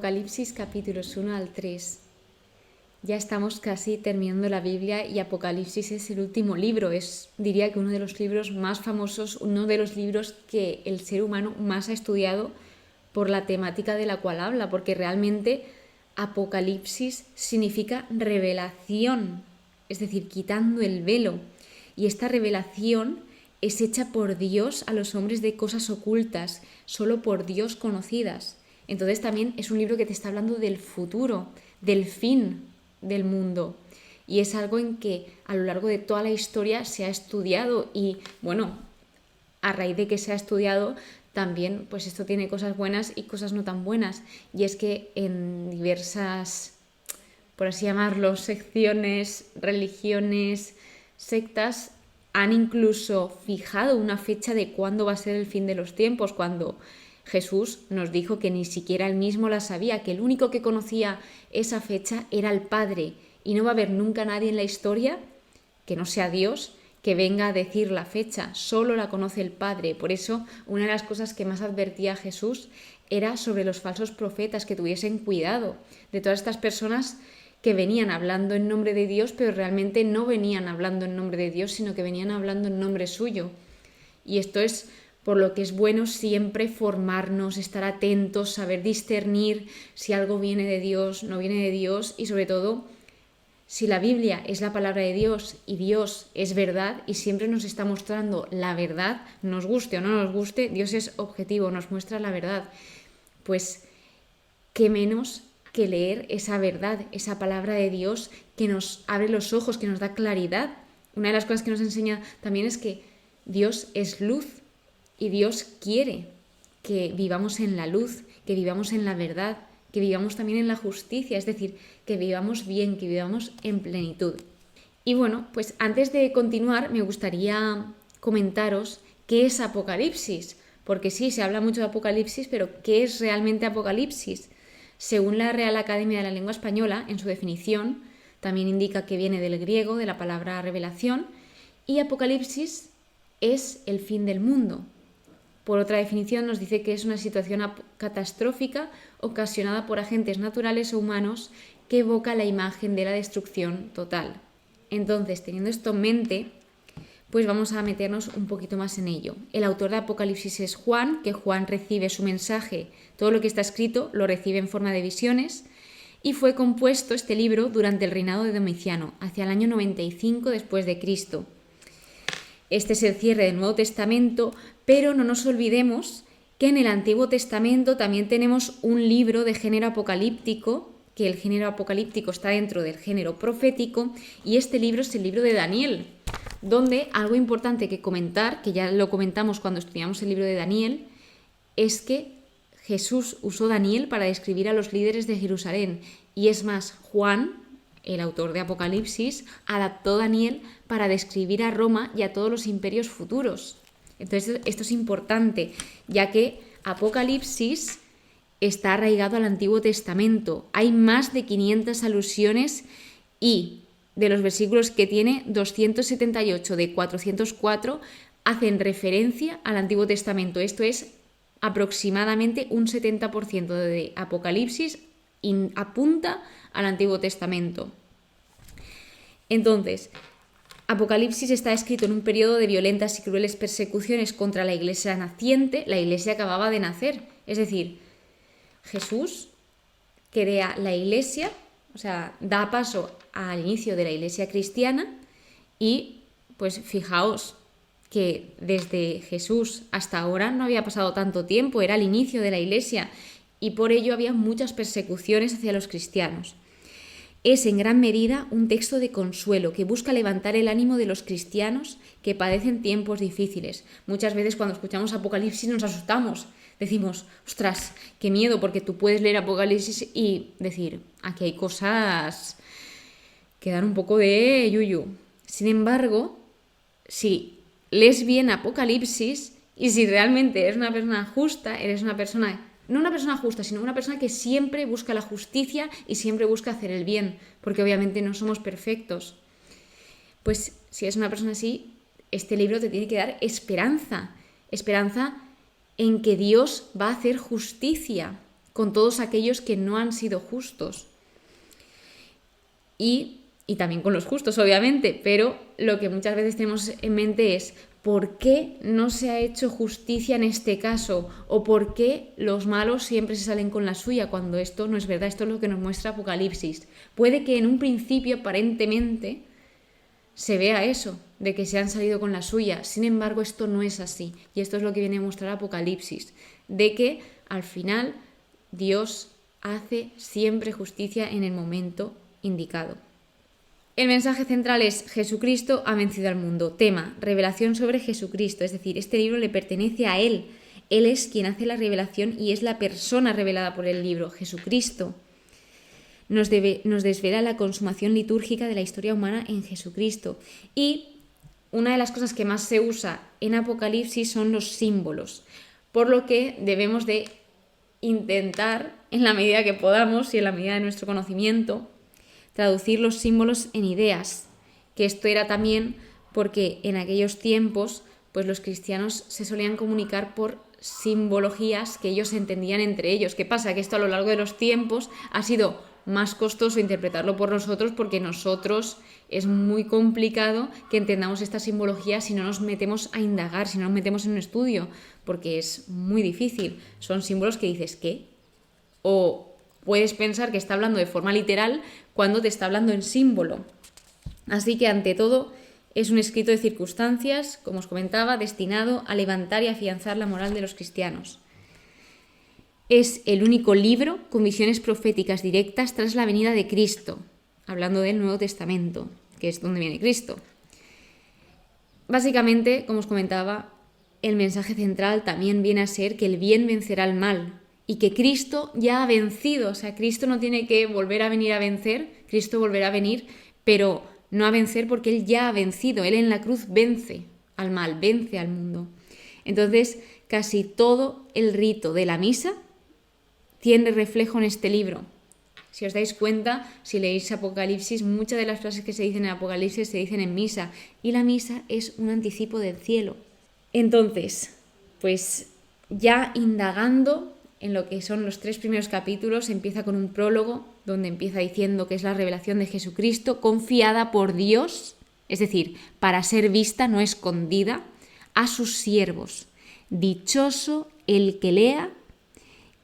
Apocalipsis capítulos 1 al 3. Ya estamos casi terminando la Biblia y Apocalipsis es el último libro. Diría que uno de los libros más famosos, uno de los libros que el ser humano más ha estudiado por la temática de la cual habla, porque realmente Apocalipsis significa revelación, es decir, quitando el velo. Y esta revelación es hecha por Dios a los hombres de cosas ocultas, solo por Dios conocidas. Entonces también es un libro que te está hablando del futuro, del fin del mundo. Y es algo en que a lo largo de toda la historia se ha estudiado y, bueno, a raíz de que se ha estudiado también, pues esto tiene cosas buenas y cosas no tan buenas. Y es que en diversas, por así llamarlo, secciones, religiones, sectas, han incluso fijado una fecha de cuándo va a ser el fin de los tiempos, cuando Jesús nos dijo que ni siquiera él mismo la sabía, que el único que conocía esa fecha era el Padre, y no va a haber nunca nadie en la historia, que no sea Dios, que venga a decir la fecha, solo la conoce el Padre. Por eso, una de las cosas que más advertía Jesús era sobre los falsos profetas, que tuviesen cuidado de todas estas personas que venían hablando en nombre de Dios, pero realmente no venían hablando en nombre de Dios, sino que venían hablando en nombre suyo. Y esto es por lo que es bueno siempre formarnos, estar atentos, saber discernir si algo viene de Dios, no viene de Dios, y sobre todo, si la Biblia es la palabra de Dios y Dios es verdad y siempre nos está mostrando la verdad, nos guste o no nos guste, Dios es objetivo, nos muestra la verdad. Pues, ¿qué menos que leer esa verdad, esa palabra de Dios que nos abre los ojos, que nos da claridad? Una de las cosas que nos enseña también es que Dios es luz y Dios quiere que vivamos en la luz, que vivamos en la verdad, que vivamos también en la justicia, es decir, que vivamos bien, que vivamos en plenitud. Y bueno, pues antes de continuar me gustaría comentaros qué es Apocalipsis, porque sí, se habla mucho de Apocalipsis, pero ¿qué es realmente Apocalipsis? Según la Real Academia de la Lengua Española, en su definición, también indica que viene del griego, de la palabra revelación, y Apocalipsis es el fin del mundo. Por otra definición nos dice que es una situación catastrófica ocasionada por agentes naturales o humanos que evoca la imagen de la destrucción total. Entonces, teniendo esto en mente, pues vamos a meternos un poquito más en ello. El autor de Apocalipsis es Juan, que Juan recibe su mensaje, todo lo que está escrito lo recibe en forma de visiones, y fue compuesto este libro durante el reinado de Domiciano, hacia el año 95 después de Cristo. Este es el cierre del Nuevo Testamento, pero no nos olvidemos que en el Antiguo Testamento también tenemos un libro de género apocalíptico, que el género apocalíptico está dentro del género profético, y este libro es el libro de Daniel, donde algo importante que comentar, que ya lo comentamos cuando estudiamos el libro de Daniel, es que Jesús usó Daniel para describir a los líderes de Jerusalén, y es más, Juan, el autor de Apocalipsis, adaptó Daniel para describir a Roma y a todos los imperios futuros. Entonces esto es importante, ya que Apocalipsis está arraigado al Antiguo Testamento. Hay más de 500 alusiones y de los versículos que tiene, 278 de 404 hacen referencia al Antiguo Testamento. Esto es aproximadamente un 70% de Apocalipsis apunta al Antiguo Testamento. Entonces, Apocalipsis está escrito en un periodo de violentas y crueles persecuciones contra la iglesia naciente, la iglesia que acababa de nacer. Es decir, Jesús crea la iglesia, o sea, da paso al inicio de la iglesia cristiana y, pues fijaos que desde Jesús hasta ahora no había pasado tanto tiempo, era el inicio de la iglesia y por ello había muchas persecuciones hacia los cristianos. Es en gran medida un texto de consuelo que busca levantar el ánimo de los cristianos que padecen tiempos difíciles. Muchas veces cuando escuchamos Apocalipsis nos asustamos, decimos, ostras, qué miedo, porque tú puedes leer Apocalipsis y decir, aquí hay cosas que dan un poco de yuyu. Sin embargo, si lees bien Apocalipsis y si realmente eres una persona justa, eres una persona, no una persona justa, sino una persona que siempre busca la justicia y siempre busca hacer el bien, porque obviamente no somos perfectos. Pues si eres una persona así, este libro te tiene que dar esperanza en que Dios va a hacer justicia con todos aquellos que no han sido justos. Y también con los justos, obviamente, pero lo que muchas veces tenemos en mente es ¿por qué no se ha hecho justicia en este caso? ¿O por qué los malos siempre se salen con la suya cuando esto no es verdad? Esto es lo que nos muestra Apocalipsis. Puede que en un principio, aparentemente, se vea eso, de que se han salido con la suya. Sin embargo, esto no es así. Y esto es lo que viene a mostrar Apocalipsis, de que al final Dios hace siempre justicia en el momento indicado. El mensaje central es Jesucristo ha vencido al mundo. Tema, revelación sobre Jesucristo, es decir, este libro le pertenece a Él. Él es quien hace la revelación y es la persona revelada por el libro, Jesucristo. Nos desvela la consumación litúrgica de la historia humana en Jesucristo. Y una de las cosas que más se usa en Apocalipsis son los símbolos, por lo que debemos de intentar, en la medida que podamos y en la medida de nuestro conocimiento, traducir los símbolos en ideas, que esto era también porque en aquellos tiempos pues los cristianos se solían comunicar por simbologías que ellos entendían entre ellos. ¿Qué pasa? Que esto a lo largo de los tiempos ha sido más costoso interpretarlo por nosotros porque nosotros es muy complicado que entendamos esta simbología si no nos metemos a indagar, si no nos metemos en un estudio, porque es muy difícil. Son símbolos que dices, ¿qué? O puedes pensar que está hablando de forma literal cuando te está hablando en símbolo. Así que, ante todo, es un escrito de circunstancias, como os comentaba, destinado a levantar y afianzar la moral de los cristianos. Es el único libro con visiones proféticas directas tras la venida de Cristo, hablando del Nuevo Testamento, que es donde viene Cristo. Básicamente, como os comentaba, el mensaje central también viene a ser que el bien vencerá al mal, y que Cristo ya ha vencido, o sea, Cristo no tiene que volver a venir a vencer, Cristo volverá a venir, pero no a vencer porque Él ya ha vencido, Él en la cruz vence al mal, vence al mundo. Entonces, casi todo el rito de la misa tiene reflejo en este libro. Si os dais cuenta, si leéis Apocalipsis, muchas de las frases que se dicen en Apocalipsis se dicen en misa, y la misa es un anticipo del cielo. Entonces, pues ya indagando en lo que son los 3 primeros capítulos, empieza con un prólogo donde empieza diciendo que es la revelación de Jesucristo confiada por Dios, es decir, para ser vista, no escondida, a sus siervos. Dichoso el que lea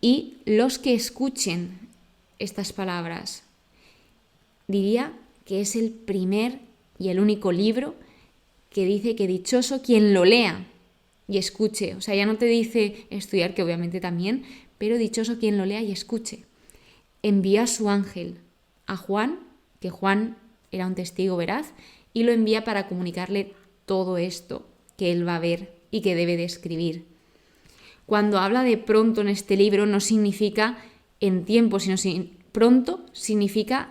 y los que escuchen estas palabras. Diría que es el primer y el único libro que dice que dichoso quien lo lea y escuche. O sea, ya no te dice estudiar, que obviamente también, pero dichoso quien lo lea y escuche. Envía a su ángel a Juan, que Juan era un testigo veraz, y lo envía para comunicarle todo esto que él va a ver y que debe de escribir. Cuando habla de pronto en este libro no significa en tiempo, sino pronto significa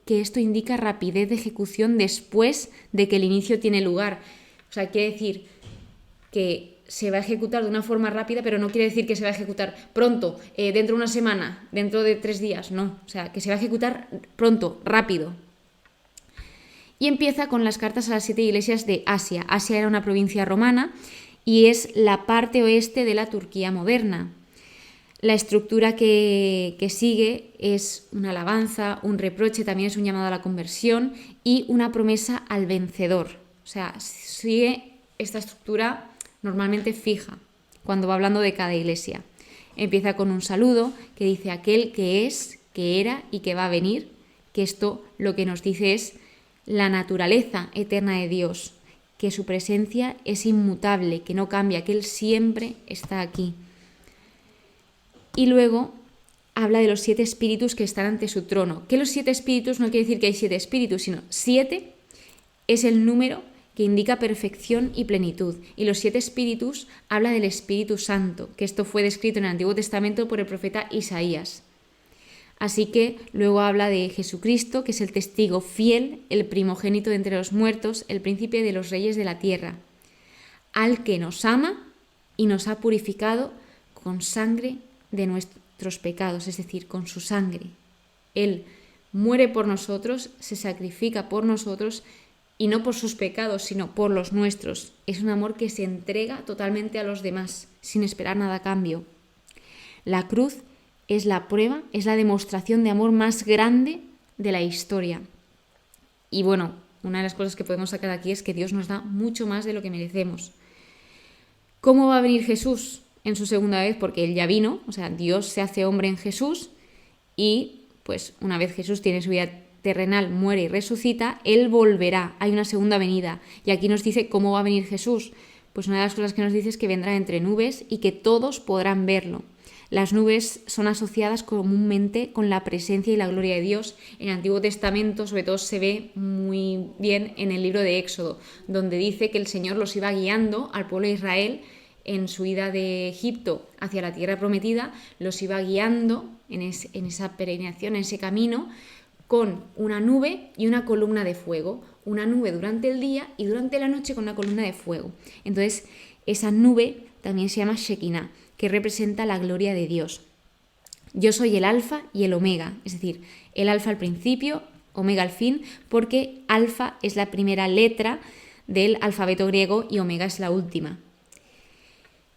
que esto indica rapidez de ejecución después de que el inicio tiene lugar. O sea, quiere decir que se va a ejecutar de una forma rápida, pero no quiere decir que se va a ejecutar pronto, dentro de una semana, dentro de 3 días, no. O sea, que se va a ejecutar pronto, rápido. Y empieza con las cartas a las 7 iglesias de Asia. Asia era una provincia romana y es la parte oeste de la Turquía moderna. La estructura que sigue es una alabanza, un reproche, también es un llamado a la conversión y una promesa al vencedor. O sea, sigue esta estructura normalmente fija cuando va hablando de cada iglesia. Empieza con un saludo que dice aquel que es, que era y que va a venir, que esto lo que nos dice es la naturaleza eterna de Dios, que su presencia es inmutable, que no cambia, que Él siempre está aquí. Y luego habla de los 7 espíritus que están ante su trono. Que los 7 espíritus no quiere decir que hay 7 espíritus, sino 7 es el número que indica perfección y plenitud. Y los 7 espíritus habla del Espíritu Santo, que esto fue descrito en el Antiguo Testamento por el profeta Isaías. Así que luego habla de Jesucristo, que es el testigo fiel, el primogénito de entre los muertos, el príncipe de los reyes de la tierra, al que nos ama y nos ha purificado con sangre de nuestros pecados, es decir, con su sangre. Él muere por nosotros, se sacrifica por nosotros y no por sus pecados, sino por los nuestros. Es un amor que se entrega totalmente a los demás, sin esperar nada a cambio. La cruz es la prueba, es la demostración de amor más grande de la historia. Y bueno, una de las cosas que podemos sacar aquí es que Dios nos da mucho más de lo que merecemos. ¿Cómo va a venir Jesús en su segunda vez? Porque Él ya vino, o sea, Dios se hace hombre en Jesús y pues una vez Jesús tiene su vida terrenal, muere y resucita, Él volverá, hay una segunda venida. Y aquí nos dice cómo va a venir Jesús. Pues una de las cosas que nos dice es que vendrá entre nubes y que todos podrán verlo. Las nubes son asociadas comúnmente con la presencia y la gloria de Dios. En el Antiguo Testamento, sobre todo, se ve muy bien en el libro de Éxodo, donde dice que el Señor los iba guiando al pueblo de Israel en su ida de Egipto hacia la tierra prometida, los iba guiando en esa peregrinación, en ese camino, con una nube y una columna de fuego. Una nube durante el día y durante la noche con una columna de fuego. Entonces, esa nube también se llama Shekinah, que representa la gloria de Dios. Yo soy el alfa y el omega, es decir, el alfa al principio, omega al fin, porque alfa es la primera letra del alfabeto griego y omega es la última.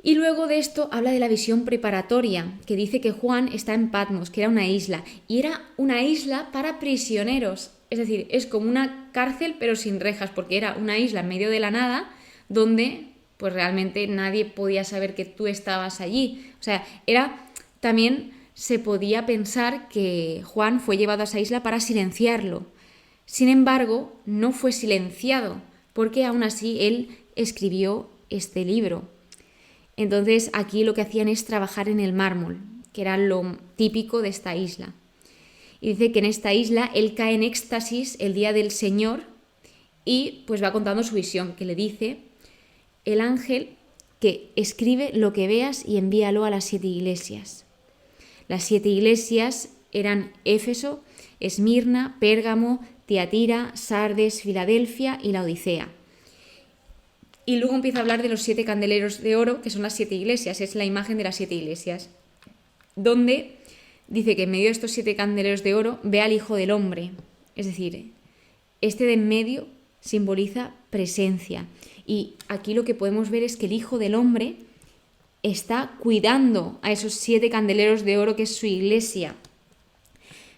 Y luego de esto habla de la visión preparatoria, que dice que Juan está en Patmos, que era una isla, y era una isla para prisioneros. Es decir, es como una cárcel pero sin rejas, porque era una isla en medio de la nada donde pues realmente nadie podía saber que tú estabas allí. O sea, también se podía pensar que Juan fue llevado a esa isla para silenciarlo. Sin embargo, no fue silenciado, porque aún así él escribió este libro. Entonces aquí lo que hacían es trabajar en el mármol, que era lo típico de esta isla. Y dice que en esta isla él cae en éxtasis el día del Señor y pues va contando su visión, que le dice el ángel que escribe lo que veas y envíalo a las 7 iglesias. Las 7 iglesias eran Éfeso, Esmirna, Pérgamo, Tiatira, Sardes, Filadelfia y la Odisea. Y luego empieza a hablar de los 7 candeleros de oro, que son las 7 iglesias, es la imagen de las 7 iglesias, donde dice que en medio de estos 7 candeleros de oro ve al Hijo del Hombre. Es decir, este de en medio simboliza presencia. Y aquí lo que podemos ver es que el Hijo del Hombre está cuidando a esos 7 candeleros de oro que es su iglesia.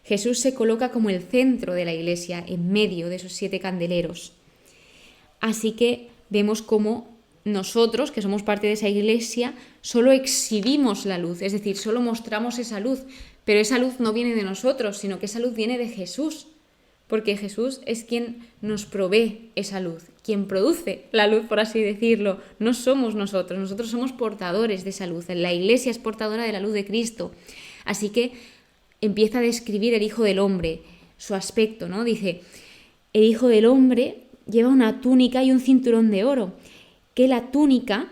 Jesús se coloca como el centro de la iglesia, en medio de esos 7 candeleros. Así que vemos cómo nosotros, que somos parte de esa iglesia, solo exhibimos la luz, es decir, solo mostramos esa luz, pero esa luz no viene de nosotros, sino que esa luz viene de Jesús, porque Jesús es quien nos provee esa luz, quien produce la luz, por así decirlo. No somos nosotros somos portadores de esa luz, la iglesia es portadora de la luz de Cristo. Así que empieza a describir el Hijo del Hombre, su aspecto, ¿no? Dice, el Hijo del Hombre lleva una túnica y un cinturón de oro, que la túnica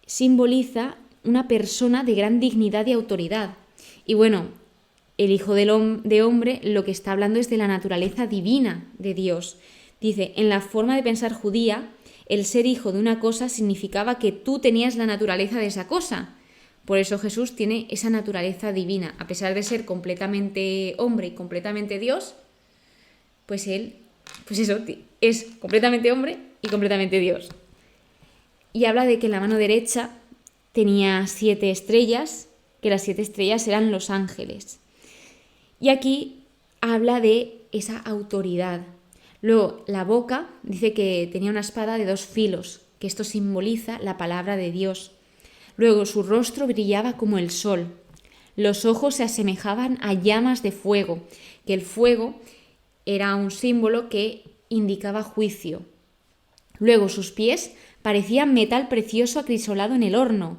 simboliza una persona de gran dignidad y autoridad. Y bueno, el Hijo de Hombre lo que está hablando es de la naturaleza divina de Dios. Dice, en la forma de pensar judía, el ser hijo de una cosa significaba que tú tenías la naturaleza de esa cosa. Por eso Jesús tiene esa naturaleza divina. A pesar de ser completamente hombre y completamente Dios, pues él, pues eso, es completamente hombre y completamente Dios. Y habla de que en la mano derecha tenía 7 estrellas, que las 7 estrellas eran los ángeles. Y aquí habla de esa autoridad. Luego, la boca dice que tenía una espada de 2 filos, que esto simboliza la palabra de Dios. Luego, su rostro brillaba como el sol. Los ojos se asemejaban a llamas de fuego, que el fuego era un símbolo que indicaba juicio. Luego, sus pies parecían metal precioso acrisolado en el horno.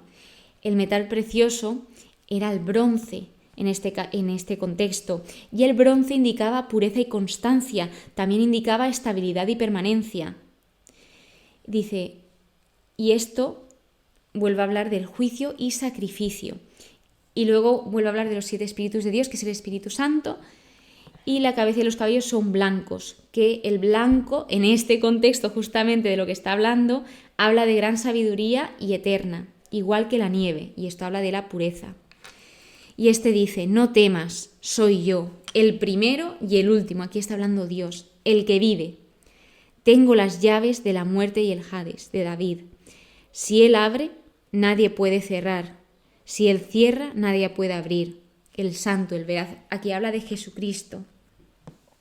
El metal precioso era el bronce en este contexto, y el bronce indicaba pureza y constancia, también indicaba estabilidad y permanencia. Dice, y esto vuelve a hablar del juicio y sacrificio. Y luego vuelve a hablar de los 7 espíritus de Dios, que es el Espíritu Santo, y la cabeza y los cabellos son blancos, que el blanco, en este contexto justamente de lo que está hablando, habla de gran sabiduría y eterna, igual que la nieve, y esto habla de la pureza. Y este dice, no temas, soy yo, el primero y el último, aquí está hablando Dios, el que vive. Tengo las llaves de la muerte y el Hades, de David. Si él abre, nadie puede cerrar. Si Él cierra, nadie puede abrir. El santo, el veraz. Aquí habla de Jesucristo.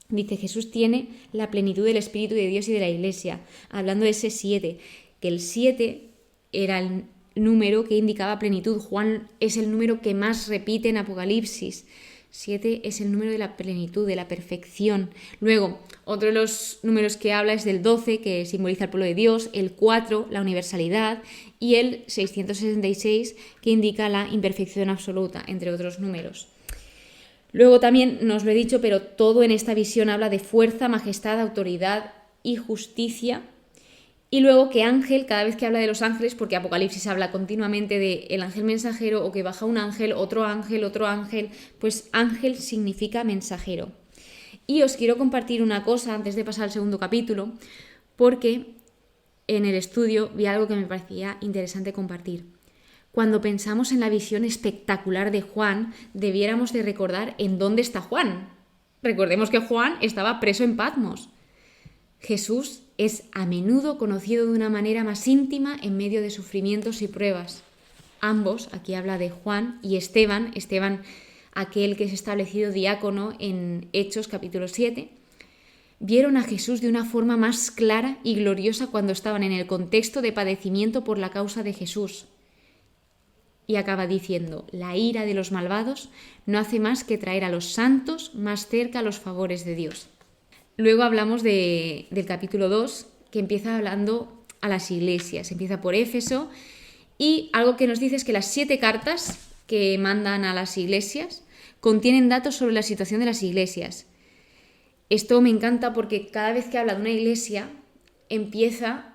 Dice, Jesús tiene la plenitud del Espíritu de Dios y de la Iglesia. Hablando de ese 7, que el 7 era el número que indicaba plenitud. Juan es el número que más repite en Apocalipsis. 7 es el número de la plenitud, de la perfección. Luego, otro de los números que habla es del 12, que simboliza el pueblo de Dios, el 4, la universalidad, y el 666, que indica la imperfección absoluta, entre otros números. Luego también, nos lo he dicho, pero todo en esta visión habla de fuerza, majestad, autoridad y justicia. Y luego que ángel, cada vez que habla de los ángeles, porque Apocalipsis habla continuamente de el ángel mensajero o que baja un ángel, otro ángel, pues ángel significa mensajero. Y os quiero compartir una cosa antes de pasar al segundo capítulo, porque en el estudio vi algo que me parecía interesante compartir. Cuando pensamos en la visión espectacular de Juan, debiéramos de recordar en dónde está Juan. Recordemos que Juan estaba preso en Patmos. Jesús es a menudo conocido de una manera más íntima en medio de sufrimientos y pruebas. Ambos, aquí habla de Juan y Esteban, aquel que es establecido diácono en Hechos capítulo 7, vieron a Jesús de una forma más clara y gloriosa cuando estaban en el contexto de padecimiento por la causa de Jesús. Y acaba diciendo, la ira de los malvados no hace más que traer a los santos más cerca a los favores de Dios. Luego hablamos del capítulo 2, que empieza hablando a las iglesias. Empieza por Éfeso y algo que nos dice es que las 7 cartas que mandan a las iglesias contienen datos sobre la situación de las iglesias. Esto me encanta porque cada vez que habla de una iglesia empieza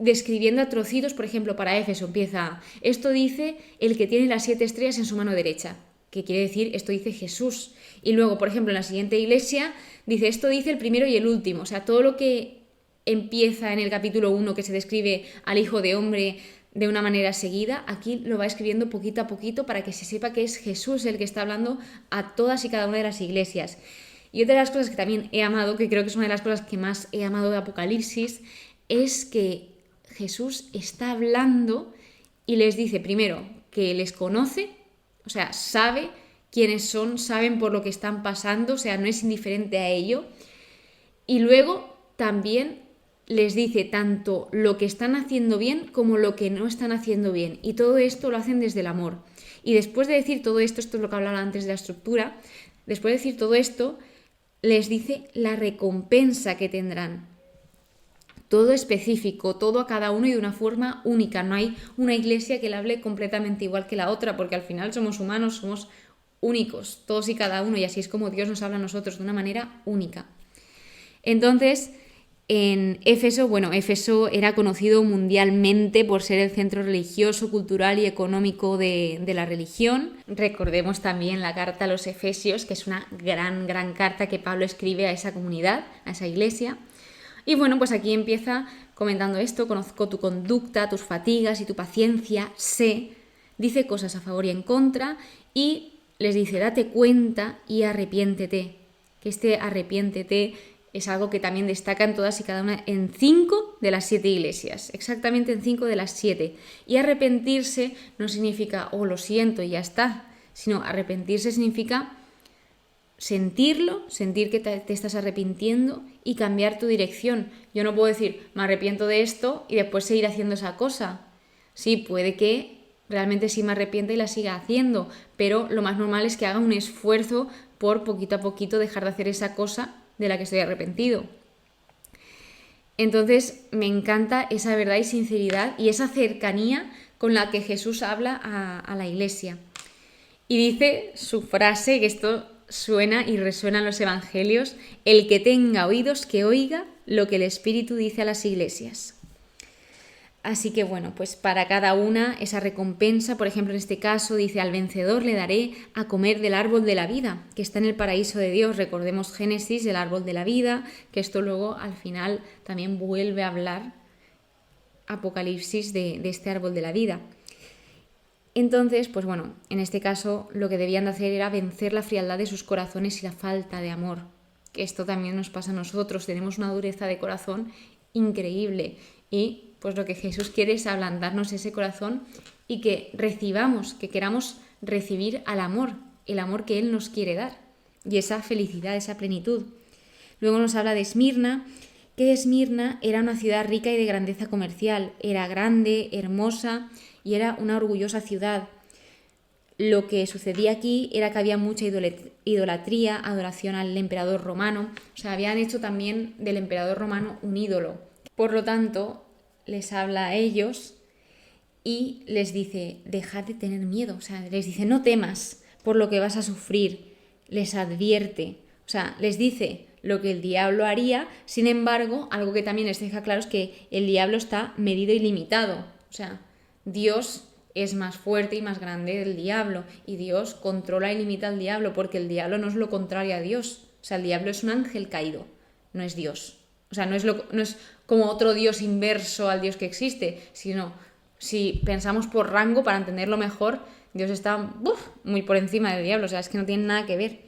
describiendo a trocitos. Por ejemplo, para Éfeso empieza, esto dice el que tiene las 7 estrellas en su mano derecha, que quiere decir, esto dice Jesús. Y luego, por ejemplo, en la siguiente iglesia dice, esto dice el primero y el último. O sea, todo lo que empieza en el capítulo 1, que se describe al Hijo de Hombre de una manera seguida, aquí lo va escribiendo poquito a poquito para que se sepa que es Jesús el que está hablando a todas y cada una de las iglesias. Y otra de las cosas que también he amado, que creo que es una de las cosas que más he amado de Apocalipsis, es que Jesús está hablando y les dice primero que les conoce, o sea, sabe quiénes son, saben por lo que están pasando, o sea, no es indiferente a ello. Y luego también les dice tanto lo que están haciendo bien como lo que no están haciendo bien. Y todo esto lo hacen desde el amor. Y después de decir todo esto, esto es lo que hablaba antes de la estructura, después de decir todo esto, les dice la recompensa que tendrán. Todo específico, todo a cada uno y de una forma única. No hay una iglesia que le hable completamente igual que la otra, porque al final somos humanos, somos únicos, todos y cada uno, y así es como Dios nos habla a nosotros, de una manera única. Entonces, en Éfeso, Éfeso era conocido mundialmente por ser el centro religioso, cultural y económico de la religión. Recordemos también la carta a los Efesios, que es una gran carta que Pablo escribe a esa comunidad, a esa iglesia. Y bueno, pues aquí empieza comentando esto, conozco tu conducta, tus fatigas y tu paciencia, dice cosas a favor y en contra y les dice, date cuenta y arrepiéntete. Que este arrepiéntete es algo que también destaca en todas y cada una, en 5 de las 7 iglesias, exactamente en 5 de las 7. Y arrepentirse no significa, lo siento y ya está, sino arrepentirse significa sentirlo, sentir que te estás arrepintiendo y cambiar tu dirección. Yo no puedo decir, me arrepiento de esto y después seguir haciendo esa cosa. Sí, puede que realmente sí me arrepienta y la siga haciendo, pero lo más normal es que haga un esfuerzo por poquito a poquito dejar de hacer esa cosa de la que estoy arrepentido. Entonces me encanta esa verdad y sinceridad y esa cercanía con la que Jesús habla a la iglesia. Y dice su frase, que esto suena y resuena en los evangelios, el que tenga oídos que oiga lo que el Espíritu dice a las iglesias. Así que bueno, pues para cada una esa recompensa, por ejemplo en este caso dice, al vencedor le daré a comer del árbol de la vida, que está en el paraíso de Dios. Recordemos Génesis, el árbol de la vida, que esto luego al final también vuelve a hablar Apocalipsis de este árbol de la vida. Entonces, pues bueno, en este caso lo que debían de hacer era vencer la frialdad de sus corazones y la falta de amor. Que esto también nos pasa a nosotros, tenemos una dureza de corazón increíble y pues lo que Jesús quiere es ablandarnos ese corazón y que recibamos, que queramos recibir al amor, el amor que Él nos quiere dar y esa felicidad, esa plenitud. Luego nos habla de Esmirna, que Esmirna era una ciudad rica y de grandeza comercial, era grande, hermosa y era una orgullosa ciudad. Lo que sucedía aquí era que había mucha idolatría, adoración al emperador romano, o sea, habían hecho también del emperador romano un ídolo. Por lo tanto, les habla a ellos y les dice, dejad de tener miedo, o sea, les dice, no temas por lo que vas a sufrir, les advierte, o sea, les dice lo que el diablo haría, sin embargo, algo que también les deja claro es que el diablo está medido y limitado, o sea, Dios es más fuerte y más grande del diablo y Dios controla y limita al diablo porque el diablo no es lo contrario a Dios, o sea, el diablo es un ángel caído, no es Dios, o sea, no es como otro Dios inverso al Dios que existe, sino si pensamos por rango para entenderlo mejor, Dios está muy por encima del diablo, o sea, es que no tiene nada que ver.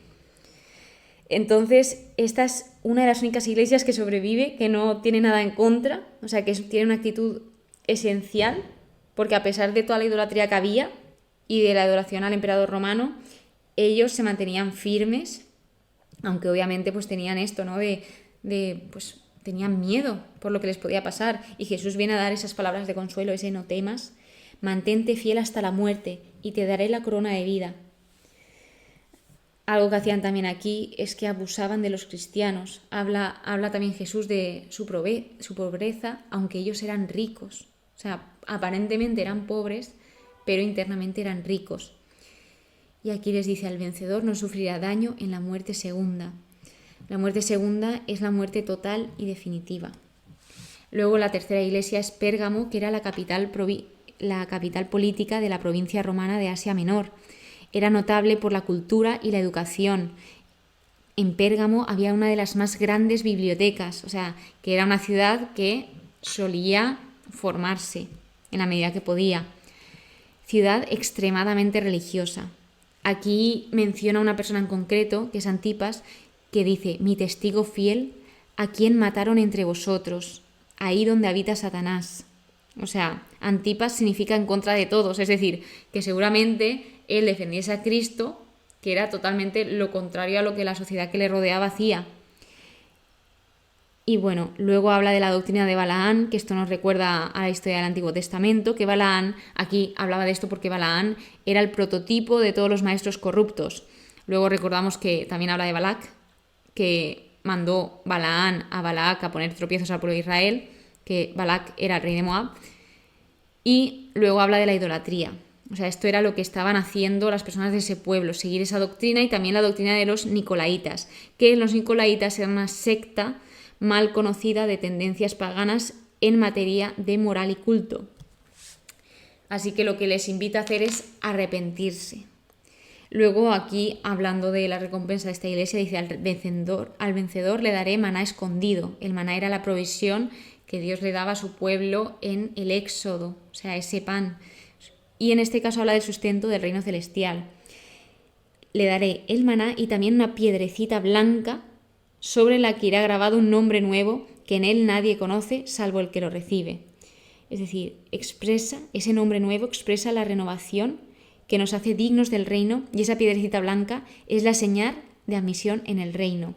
Entonces, esta es una de las únicas iglesias que sobrevive, que no tiene nada en contra, o sea, que tiene una actitud esencial, porque a pesar de toda la idolatría que había y de la adoración al emperador romano, ellos se mantenían firmes, aunque obviamente pues tenían esto, ¿no? Pues tenían miedo por lo que les podía pasar, y Jesús viene a dar esas palabras de consuelo, ese no temas, mantente fiel hasta la muerte y te daré la corona de vida. Algo que hacían también aquí es que abusaban de los cristianos. Habla también Jesús de su pobreza, aunque ellos eran ricos. O sea, aparentemente eran pobres, pero internamente eran ricos. Y aquí les dice, al vencedor no sufrirá daño en la muerte segunda. La muerte segunda es la muerte total y definitiva. Luego la tercera iglesia es Pérgamo, que era la capital política de la provincia romana de Asia Menor. Era notable por la cultura y la educación. En Pérgamo había una de las más grandes bibliotecas, o sea, que era una ciudad que solía formarse en la medida que podía. Ciudad extremadamente religiosa. Aquí menciona una persona en concreto, que es Antipas, que dice, mi testigo fiel, a quien mataron entre vosotros, ahí donde habita Satanás. O sea, Antipas significa en contra de todos, es decir, que seguramente él defendiese a Cristo, que era totalmente lo contrario a lo que la sociedad que le rodeaba hacía. Y bueno, luego habla de la doctrina de Balaán, que esto nos recuerda a la historia del Antiguo Testamento, que Balaán, aquí hablaba de esto porque Balaán era el prototipo de todos los maestros corruptos. Luego recordamos que también habla de Balac, que mandó Balaán a Balac a poner tropiezos al pueblo de Israel, que Balac era el rey de Moab. Y luego habla de la idolatría. O sea, esto era lo que estaban haciendo las personas de ese pueblo, seguir esa doctrina, y también la doctrina de los nicolaitas, que los nicolaitas eran una secta mal conocida de tendencias paganas en materia de moral y culto. Así que lo que les invita a hacer es arrepentirse. Luego aquí, hablando de la recompensa de esta iglesia, dice, al vencedor le daré maná escondido. El maná era la provisión que Dios le daba a su pueblo en el Éxodo, o sea, ese pan. Y en este caso habla del sustento del reino celestial. Le daré el maná y también una piedrecita blanca sobre la que irá grabado un nombre nuevo que en él nadie conoce salvo el que lo recibe. Es decir, ese nombre nuevo expresa la renovación que nos hace dignos del reino, y esa piedrecita blanca es la señal de admisión en el reino.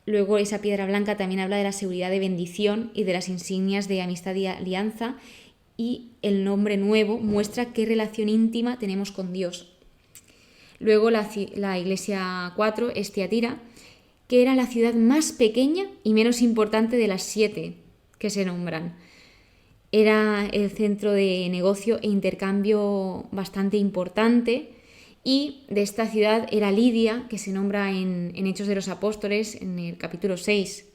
Luego esa piedra blanca también habla de la seguridad de bendición y de las insignias de amistad y alianza, y el nombre nuevo muestra qué relación íntima tenemos con Dios. Luego la iglesia 4 es Tiatira, que era la ciudad más pequeña y menos importante de las 7 que se nombran. Era el centro de negocio e intercambio bastante importante, y de esta ciudad era Lidia, que se nombra en Hechos de los Apóstoles, en el capítulo 6.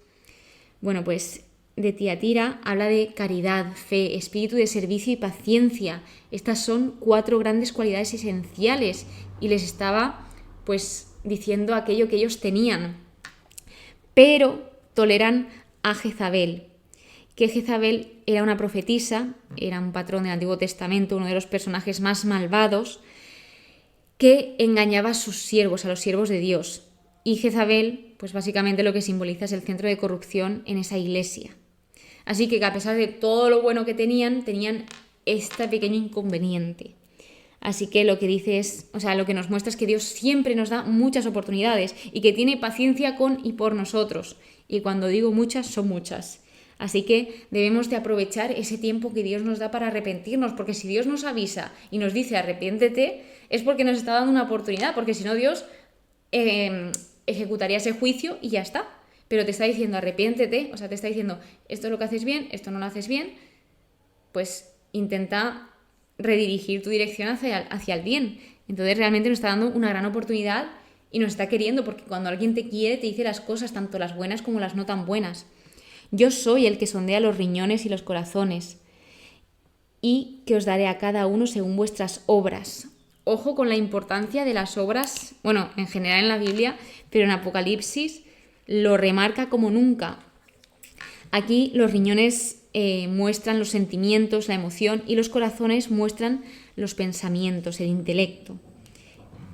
Bueno, pues de Tiatira habla de caridad, fe, espíritu de servicio y paciencia. Estas son 4 grandes cualidades esenciales, y les estaba pues diciendo aquello que ellos tenían. Pero toleran a Jezabel, que Jezabel era una profetisa, era un patrón del Antiguo Testamento, uno de los personajes más malvados, que engañaba a sus siervos, a los siervos de Dios. Y Jezabel, pues básicamente lo que simboliza es el centro de corrupción en esa iglesia. Así que a pesar de todo lo bueno que tenían este pequeño inconveniente. Así que lo que dice es, lo que nos muestra es que Dios siempre nos da muchas oportunidades y que tiene paciencia con y por nosotros. Y cuando digo muchas, son muchas. Así que debemos de aprovechar ese tiempo que Dios nos da para arrepentirnos, porque si Dios nos avisa y nos dice arrepiéntete, es porque nos está dando una oportunidad, porque si no Dios ejecutaría ese juicio y ya está. Pero te está diciendo arrepiéntete, te está diciendo esto es lo que haces bien, esto no lo haces bien, pues intenta redirigir tu dirección hacia el bien. Entonces realmente nos está dando una gran oportunidad y nos está queriendo, porque cuando alguien te quiere te dice las cosas, tanto las buenas como las no tan buenas. Yo soy el que sondea los riñones y los corazones, y que os daré a cada uno según vuestras obras. Ojo con la importancia de las obras, en general en la Biblia, pero en Apocalipsis lo remarca como nunca. Aquí los riñones muestran los sentimientos, la emoción, y los corazones muestran los pensamientos, el intelecto.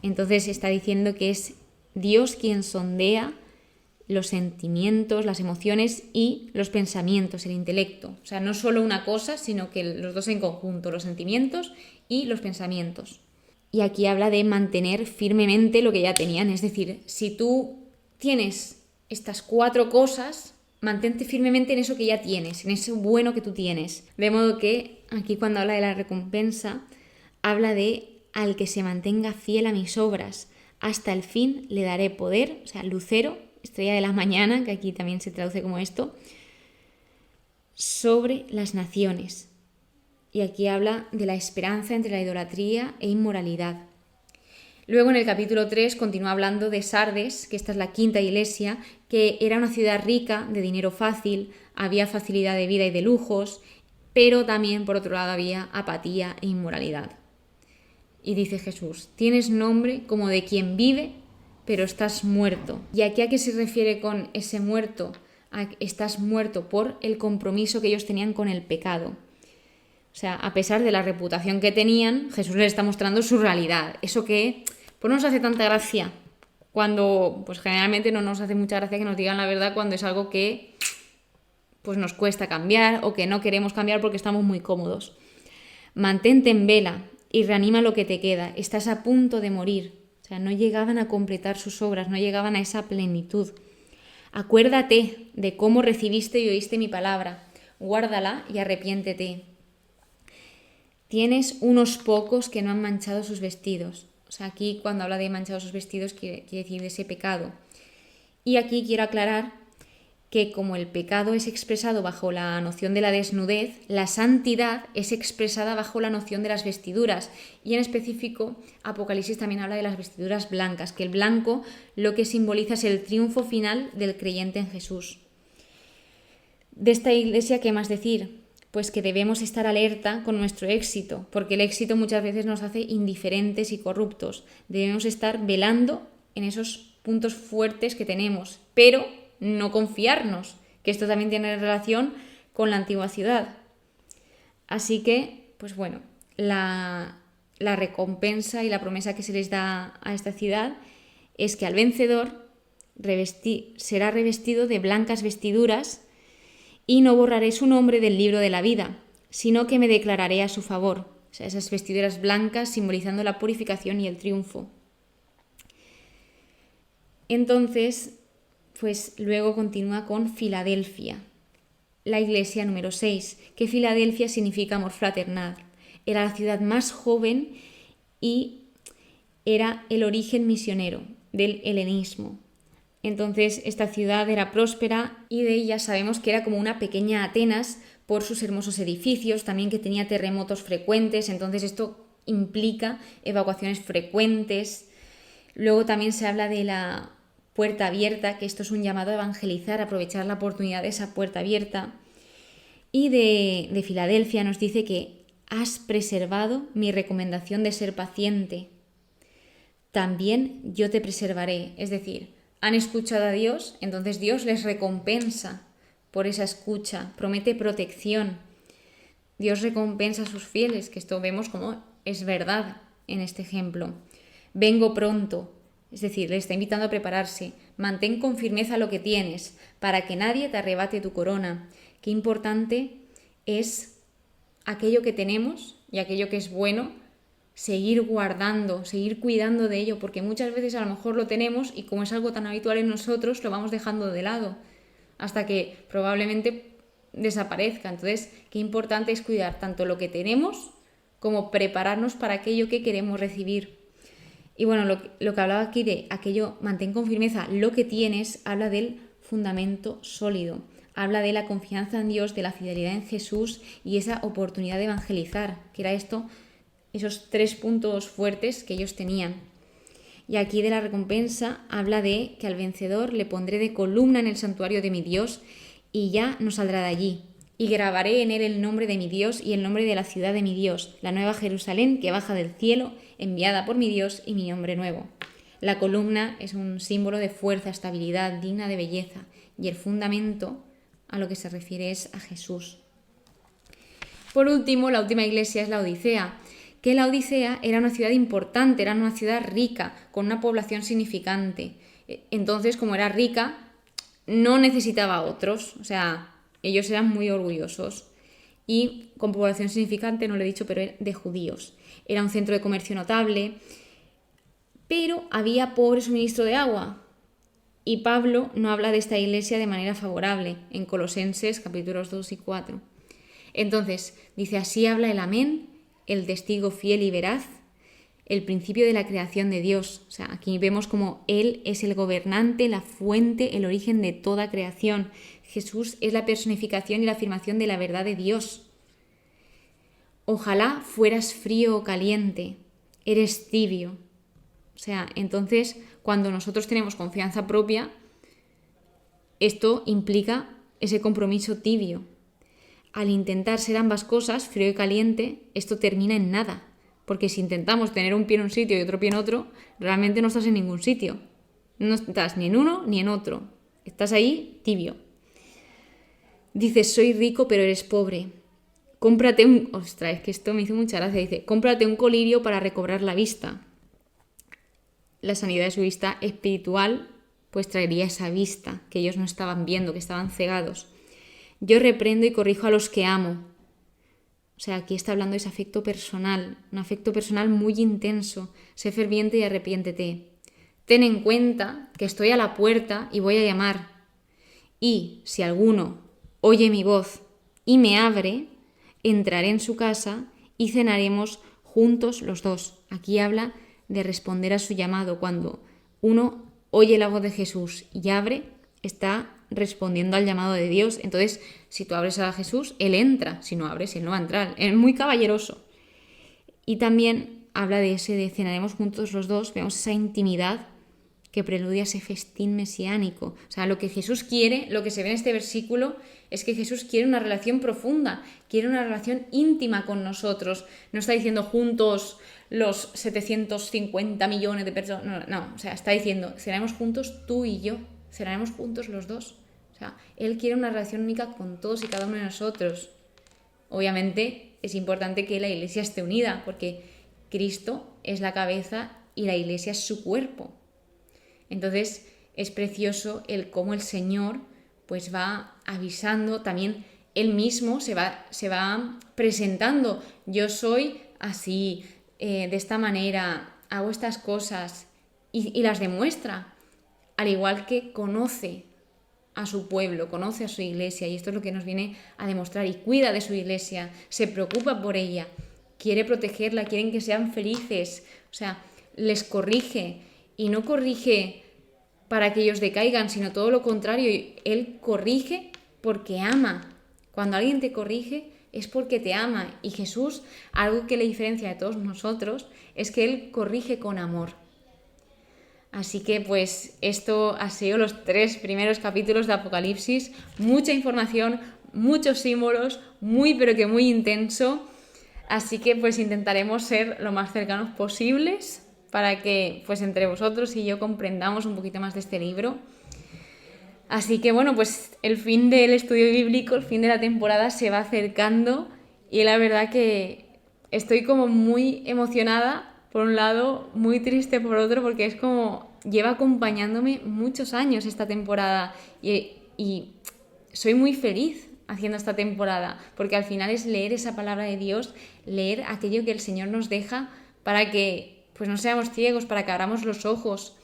Entonces está diciendo que es Dios quien sondea los sentimientos, las emociones y los pensamientos, el intelecto. No solo una cosa, sino que los dos en conjunto, los sentimientos y los pensamientos. Y aquí habla de mantener firmemente lo que ya tenían. Es decir, si tú tienes estas 4 cosas, mantente firmemente en eso que ya tienes, en eso bueno que tú tienes. De modo que aquí cuando habla de la recompensa, habla de al que se mantenga fiel a mis obras. Hasta el fin le daré poder, lucero, estrella de la mañana, que aquí también se traduce como esto, sobre las naciones. Y aquí habla de la esperanza entre la idolatría e inmoralidad. Luego en el capítulo 3 continúa hablando de Sardes, que esta es la 5ª iglesia, que era una ciudad rica, de dinero fácil, había facilidad de vida y de lujos, pero también por otro lado había apatía e inmoralidad. Y dice Jesús, tienes nombre como de quien vive, pero estás muerto. ¿Y aquí a qué se refiere con ese muerto? Estás muerto por el compromiso que ellos tenían con el pecado. A pesar de la reputación que tenían, Jesús les está mostrando su realidad. Eso que no nos hace tanta gracia cuando, generalmente no nos hace mucha gracia que nos digan la verdad cuando es algo que nos cuesta cambiar o que no queremos cambiar porque estamos muy cómodos. Mantente en vela y reanima lo que te queda. Estás a punto de morir. No llegaban a completar sus obras, no llegaban a esa plenitud. Acuérdate de cómo recibiste y oíste mi palabra. Guárdala y arrepiéntete. Tienes unos pocos que no han manchado sus vestidos. Aquí cuando habla de manchado sus vestidos quiere decir de ese pecado. Y aquí quiero aclarar que como el pecado es expresado bajo la noción de la desnudez, la santidad es expresada bajo la noción de las vestiduras. Y en específico, Apocalipsis también habla de las vestiduras blancas, que el blanco lo que simboliza es el triunfo final del creyente en Jesús. De esta iglesia, ¿qué más decir? Pues que debemos estar alerta con nuestro éxito, porque el éxito muchas veces nos hace indiferentes y corruptos. Debemos estar velando en esos puntos fuertes que tenemos, pero no confiarnos, que esto también tiene relación con la antigua ciudad. Así que, la recompensa y la promesa que se les da a esta ciudad es que al vencedor será revestido de blancas vestiduras y no borraré su nombre del libro de la vida, sino que me declararé a su favor. Esas vestiduras blancas simbolizando la purificación y el triunfo. Entonces, luego continúa con Filadelfia, la iglesia número 6, que Filadelfia significa amor fraternal. Era la ciudad más joven y era el origen misionero del helenismo. Entonces esta ciudad era próspera y de ella sabemos que era como una pequeña Atenas por sus hermosos edificios, también que tenía terremotos frecuentes, entonces esto implica evacuaciones frecuentes. Luego también se habla de la puerta abierta, que esto es un llamado a evangelizar, a aprovechar la oportunidad de esa puerta abierta. Y de Filadelfia nos dice que has preservado mi recomendación de ser paciente. También yo te preservaré, es decir, han escuchado a Dios, entonces Dios les recompensa por esa escucha, promete protección. Dios recompensa a sus fieles, que esto vemos como es verdad en este ejemplo. Vengo pronto, es decir, le está invitando a prepararse. Mantén con firmeza lo que tienes, para que nadie te arrebate tu corona. Qué importante es aquello que tenemos y aquello que es bueno, seguir guardando, seguir cuidando de ello, porque muchas veces a lo mejor lo tenemos y como es algo tan habitual en nosotros, lo vamos dejando de lado hasta que probablemente desaparezca. Entonces, qué importante es cuidar tanto lo que tenemos como prepararnos para aquello que queremos recibir. Y bueno, lo que hablaba aquí de aquello, mantén con firmeza lo que tienes, habla del fundamento sólido, habla de la confianza en Dios, de la fidelidad en Jesús y esa oportunidad de evangelizar, que era esos 3 puntos fuertes que ellos tenían. Y aquí de la recompensa habla de que al vencedor le pondré de columna en el santuario de mi Dios y ya no saldrá de allí. Y grabaré en él el nombre de mi Dios y el nombre de la ciudad de mi Dios, la nueva Jerusalén que baja del cielo, enviada por mi Dios y mi nombre nuevo. La columna es un símbolo de fuerza, estabilidad, digna de belleza, y el fundamento a lo que se refiere es a Jesús. Por último, la última iglesia es la Odisea, que la Odisea era una ciudad importante, era una ciudad rica, con una población significante. Entonces, como era rica, no necesitaba a otros, o sea, ellos eran muy orgullosos. Y con población significante, no lo he dicho, pero de judíos. Era un centro de comercio notable, pero había pobre suministro de agua. Y Pablo no habla de esta iglesia de manera favorable en Colosenses capítulos 2 y 4. Entonces, dice, así habla el Amén, el testigo fiel y veraz, el principio de la creación de Dios. O sea, aquí vemos como Él es el gobernante, la fuente, el origen de toda creación. Jesús es la personificación y la afirmación de la verdad de Dios. Ojalá fueras frío o caliente, eres tibio. O sea, entonces, cuando nosotros tenemos confianza propia, esto implica ese compromiso tibio. Al intentar ser ambas cosas, frío y caliente, esto termina en nada. Porque si intentamos tener un pie en un sitio y otro pie en otro, realmente no estás en ningún sitio. No estás ni en uno ni en otro. Estás ahí tibio. Dices, soy rico pero eres pobre. Cómprate un... Ostras, es que esto me hizo mucha gracia. Dice, cómprate un colirio para recobrar la vista. La sanidad de su vista espiritual pues traería esa vista que ellos no estaban viendo, que estaban cegados. Yo reprendo y corrijo a los que amo. O sea, aquí está hablando de ese afecto personal, un afecto personal muy intenso. Sé ferviente y arrepiéntete. Ten en cuenta que estoy a la puerta y voy a llamar. Y si alguno oye mi voz y me abre, entraré en su casa y cenaremos juntos los dos. Aquí habla de responder a su llamado. Cuando uno oye la voz de Jesús y abre, está respondiendo al llamado de Dios. Entonces, si tú abres a Jesús, Él entra. Si no abres, Él no va a entrar. Es muy caballeroso. Y también habla de cenaremos juntos los dos. Vemos esa intimidad que preludia ese festín mesiánico. O sea, lo que Jesús quiere, lo que se ve en este versículo, es que Jesús quiere una relación profunda, quiere una relación íntima con nosotros. No está diciendo juntos los 750 millones de personas. No, o sea, está diciendo, cenaremos juntos tú y yo, cenaremos juntos los dos. O sea, Él quiere una relación única con todos y cada uno de nosotros. Obviamente es importante que la iglesia esté unida, porque Cristo es la cabeza y la iglesia es su cuerpo. Entonces es precioso el cómo el Señor pues va avisando, también Él mismo se va presentando. Yo soy así, de esta manera, hago estas cosas y las demuestra, al igual que conoce a su pueblo, conoce a su iglesia, y esto es lo que nos viene a demostrar, y cuida de su iglesia, se preocupa por ella, quiere protegerla, quieren que sean felices, o sea, les corrige. Y no corrige para que ellos decaigan, sino todo lo contrario. Él corrige porque ama. Cuando alguien te corrige es porque te ama. Y Jesús, algo que le diferencia de todos nosotros, es que Él corrige con amor. Así que pues esto ha sido los 3 primeros capítulos de Apocalipsis. Mucha información, muchos símbolos, muy pero que muy intenso. Así que pues intentaremos ser lo más cercanos posibles para que pues entre vosotros y yo comprendamos un poquito más de este libro. Así que bueno, pues el fin del estudio bíblico, el fin de la temporada se va acercando y la verdad que estoy como muy emocionada por un lado, muy triste por otro, porque es como lleva acompañándome muchos años esta temporada y soy muy feliz haciendo esta temporada, porque al final es leer esa palabra de Dios, leer aquello que el Señor nos deja para que pues no seamos ciegos, para que abramos los ojos,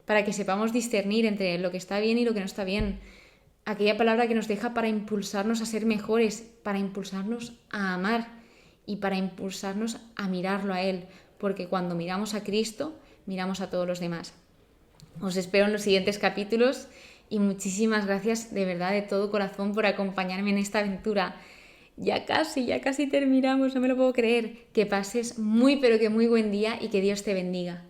para que sepamos discernir entre lo que está bien y lo que no está bien. Aquella palabra que nos deja para impulsarnos a ser mejores, para impulsarnos a amar y para impulsarnos a mirarlo a Él, porque cuando miramos a Cristo, miramos a todos los demás. Os espero en los siguientes capítulos y muchísimas gracias de verdad de todo corazón por acompañarme en esta aventura. Ya casi terminamos, no me lo puedo creer. Que pases muy pero que muy buen día y que Dios te bendiga.